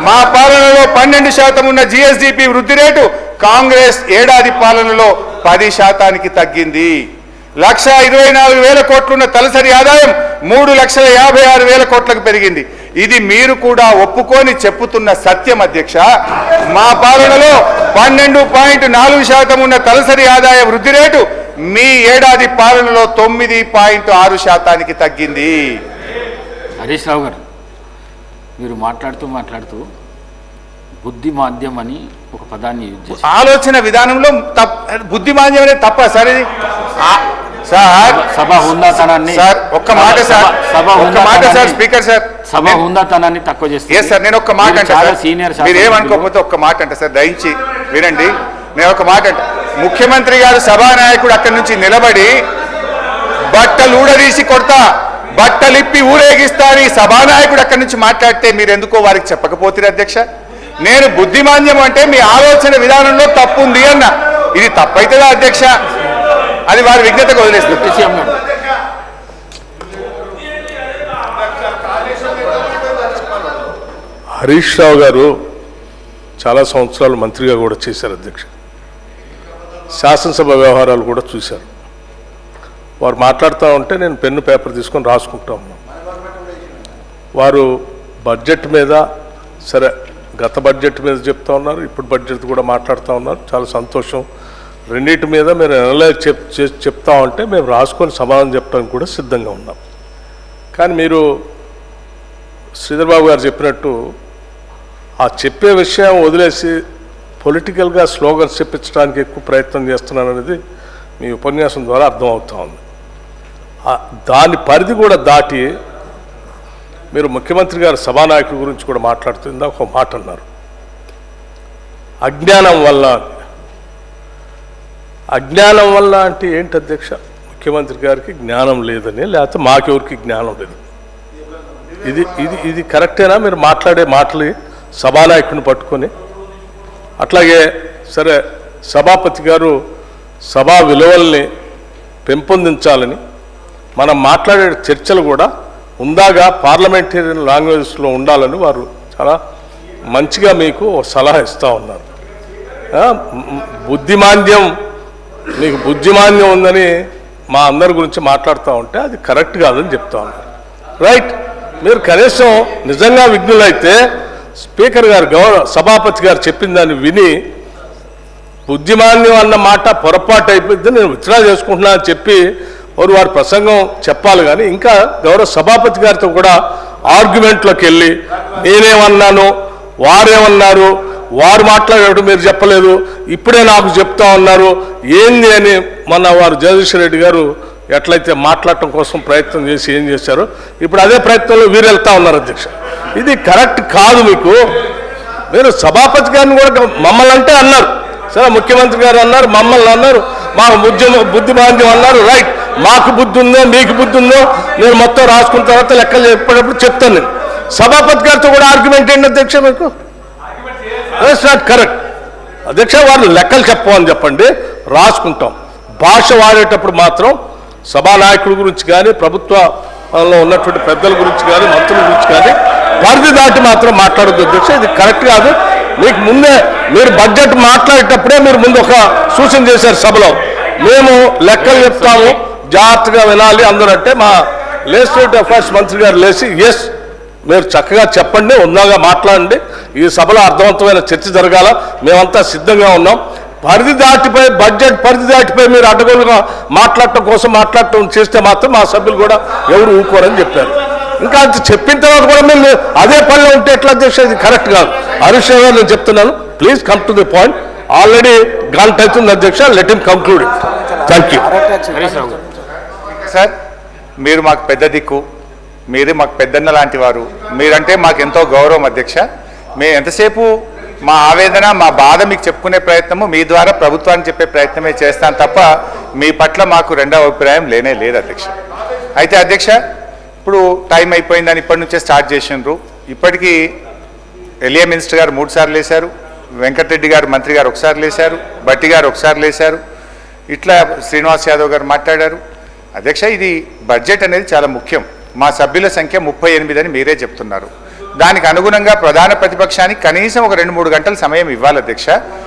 మా పాలనలో 12% ఉన్న జిఎస్డిపి వృద్ధి రేటు కాంగ్రెస్ ఏడాది పాలనలో 10% తగ్గింది. 1,24,000 కోట్లున్న తలసరి ఆదాయం 3,56,000 కోట్లకు పెరిగింది. ఇది మీరు కూడా ఒప్పుకొని చెప్పుతున్న సత్యం అధ్యక్ష. మా పాలనలో 12.4% ఉన్న తలసరి ఆదాయ వృద్ధి రేటు మీ ఏడాది పాలనలో 9.6% తగ్గింది. హరీష్ రావు గారు, మీరు మాట్లాడుతూ బుద్ధి మాధ్యం అని ఒక పదాన్ని యూజ్ చేశారు. ఆలోచన విధానంలో బుద్ధి మాధ్యం అనేది తప్ప సార్. ఇది సార్ సభ హుందాతనాన్ని సార్ ఒక్క మాట సార్ స్పీకర్ సార్ సభ హుందాతనాన్ని తక్కువ చేస్తారు సార్. నేను ఒక్క మాట అంటే మీరు ఏమనుకోకపోతే ఒక్క మాట అంటే సార్ దయించి వినండి. నేను ఒక మాట అంటే ముఖ్యమంత్రి గారు సభానాయకుడు అక్కడి నుంచి నిలబడి బట్టలు ఊడదీసి కొడతా బట్టలిప్పి ఊరేగిస్తారని సభానాయకుడు అక్కడి నుంచి మాట్లాడితే మీరు ఎందుకో వారికి చెప్పకపోతే అధ్యక్ష. నేను బుద్ధిమాంద్యం అంటే మీ ఆలోచన విధానంలో తప్పు ఉంది అన్న. ఇది తప్పైతుందా అధ్యక్ష? అది వారి విజ్ఞతకు వదిలేస్తుంది. హరీష్ రావు గారు చాలా సంవత్సరాలు మంత్రిగా కూడా చేశారు అధ్యక్ష. శాసనసభ వ్యవహారాలు కూడా చూశారు. వారు మాట్లాడుతూ ఉంటే నేను పెన్ను పేపర్ తీసుకొని రాసుకుంటా ఉన్నాను. వారు బడ్జెట్ మీద సరే గత బడ్జెట్ మీద చెప్తా ఉన్నారు, ఇప్పుడు బడ్జెట్ కూడా మాట్లాడుతూ ఉన్నారు. చాలా సంతోషం. రెండింటి మీద మీరు అనలైజ్ చెప్తా ఉంటే మేము రాసుకొని సమాధానం చెప్పడానికి కూడా సిద్ధంగా ఉన్నాం. కానీ మీరు శ్రీధర్ బాబు గారు చెప్పినట్టు ఆ చెప్పే విషయం వదిలేసి పొలిటికల్గా స్లోగన్స్ చెప్పించడానికి ఎక్కువ ప్రయత్నం చేస్తున్నారనేది మీ ఉపన్యాసం ద్వారా అర్థమవుతూ ఉంది. దాని పరిధి కూడా దాటి మీరు ముఖ్యమంత్రి గారు సభానాయకుడి గురించి కూడా మాట్లాడుతుందా ఒక మాట అన్నారు, అజ్ఞానం వల్ల. అజ్ఞానం వల్ల అంటే ఏంటి అధ్యక్ష? ముఖ్యమంత్రి గారికి జ్ఞానం లేదని, లేకపోతే మాకెవరికి జ్ఞానం లేదు. ఇది ఇది ఇది కరెక్టేనా? మీరు మాట్లాడే మాటలు సభానాయకుడిని పట్టుకొని. అట్లాగే సరే సభాపతి గారు సభా విలువల్ని పెంపొందించాలని మనం మాట్లాడే చర్చలు కూడా ఉందాగా పార్లమెంటేరియన్ లాంగ్వేజ్లో ఉండాలని వారు చాలా మంచిగా మీకు సలహా ఇస్తూ ఉన్నారు. బుద్ధిమాంద్యం, మీకు బుద్ధిమాంద్యం ఉందని మా అందరి గురించి మాట్లాడుతూ ఉంటే అది కరెక్ట్ కాదని చెప్తా ఉన్నారు. రైట్, మీరు కనీసం నిజంగా విఘ్నులైతే స్పీకర్ గారు సభాపతి గారు చెప్పిన దాన్ని విని బుద్ధిమాన్యం అన్న మాట పొరపాటు అయిపోయింది, నేను విత్డ్రా చేసుకుంటున్నా అని చెప్పి వారి ప్రసంగం చెప్పాలి. కానీ ఇంకా గౌరవ సభాపతి గారితో కూడా ఆర్గ్యుమెంట్లోకి వెళ్ళి నేనేమన్నాను, వారేమన్నారు, వారు మాట్లాడేటప్పుడు మీరు చెప్పలేదు, ఇప్పుడే నాకు చెప్తా ఉన్నారు ఏంది అని మొన్న వారు జగదీశ్వర్ రెడ్డి గారు ఎట్లయితే మాట్లాడటం కోసం ప్రయత్నం చేసి ఏం చేశారో ఇప్పుడు అదే ప్రయత్నంలో వీరు వెళ్తా ఉన్నారు అధ్యక్ష. ఇది కరెక్ట్ కాదు. మీకు మీరు సభాపతి గారిని కూడా మమ్మల్ని అంటే అన్నారు, సరే ముఖ్యమంత్రి గారు అన్నారు, మమ్మల్ని అన్నారు, మాకు బుద్ధి బాంధ్యం అన్నారు. రైట్, మాకు బుద్ధి ఉందో మీకు బుద్ధి ఉందో నేను మొత్తం రాసుకున్న తర్వాత లెక్కలు చెప్పేటప్పుడు చెప్తాను. నేను సభాపతి గారితో కూడా ఆర్గ్యుమెంట్ ఏంటి అధ్యక్ష? మీకు దట్స్ నాట్ కరెక్ట్ అధ్యక్ష. వారు లెక్కలు చెప్పమని చెప్పండి, రాసుకుంటాం. భాష వాడేటప్పుడు మాత్రం సభానాయకుడి గురించి కానీ ప్రభుత్వంలో ఉన్నటువంటి పెద్దల గురించి కానీ మంత్రుల గురించి కానీ పరిధి దాటి మాత్రం మాట్లాడొద్దు అధ్యక్ష. ఇది కరెక్ట్ కాదు. మీకు ముందే మీరు బడ్జెట్ మాట్లాడేటప్పుడే మీరు ముందు ఒక సూచన చేశారు సభలో, మేము లెక్కలు చెప్తాము జాగ్రత్తగా వినాలి అందరూ అంటే మా లెజిస్లేటివ్ అఫైర్స్ మంత్రి గారు లేచి ఎస్ మీరు చక్కగా చెప్పండి, ఉందాగా మాట్లాడండి, ఈ సభలో అర్థవంతమైన చర్చ జరగాల, మేమంతా సిద్ధంగా ఉన్నాం. పరిధి దాటిపోయి బడ్జెట్ పరిధి దాటిపోయి మీరు అడ్డగోలుగా మాట్లాడటం కోసం మాట్లాడటం చేస్తే మాత్రం మా సభ్యులు కూడా ఎవరు ఊరుకోరని చెప్పారు. ఇంకా అది చెప్పిన తర్వాత కూడా మేము అదే పనిలో ఉంటే ఎట్లా అధ్యక్ష? ఇది కరెక్ట్ కాదు. హరీష్ రావు గారు నేను చెప్తున్నాను, please come to the point. Already గంట అవుతుంది అధ్యక్ష, let him conclude. Thank you. Sir, మీరు మాకు పెద్ద దిక్కు, మీరు మాకు పెద్దన్న లాంటి వారు, మీరంటే మాకు ఎంతో గౌరవం అధ్యక్ష. మేము ఎంతసేపు మా ఆవేదన మా బాధ మీకు చెప్పుకునే ప్రయత్నము మీ ద్వారా ప్రభుత్వానికి చెప్పే ప్రయత్నమే చేస్తాను తప్ప మీ పట్ల మాకు రెండవ అభిప్రాయం లేనే లేదు అధ్యక్ష. అయితే అధ్యక్ష, ఇప్పుడు టైం అయిపోయిందని ఇప్పటి నుంచే స్టార్ట్ చేసినారు. ఇప్పటికీ ఎలియా మినిస్టర్ గారు 3 సార్లు లేశారు, వెంకటరెడ్డి గారు మంత్రి గారు ఒకసారి లేశారు, బట్టి గారు ఒకసారి లేశారు, ఇట్లా శ్రీనివాస్ యాదవ్ గారు మాట్లాడారు. అధ్యక్ష, ఇది బడ్జెట్ అనేది చాలా ముఖ్యం. మా సభ్యుల సంఖ్య 38 అని మీరే చెప్తున్నారు. దానికి అనుగుణంగా ప్రధాన ప్రతిపక్షానికి కనీసం ఒక 2-3 గంటల సమయం ఇవ్వాలి అధ్యక్ష.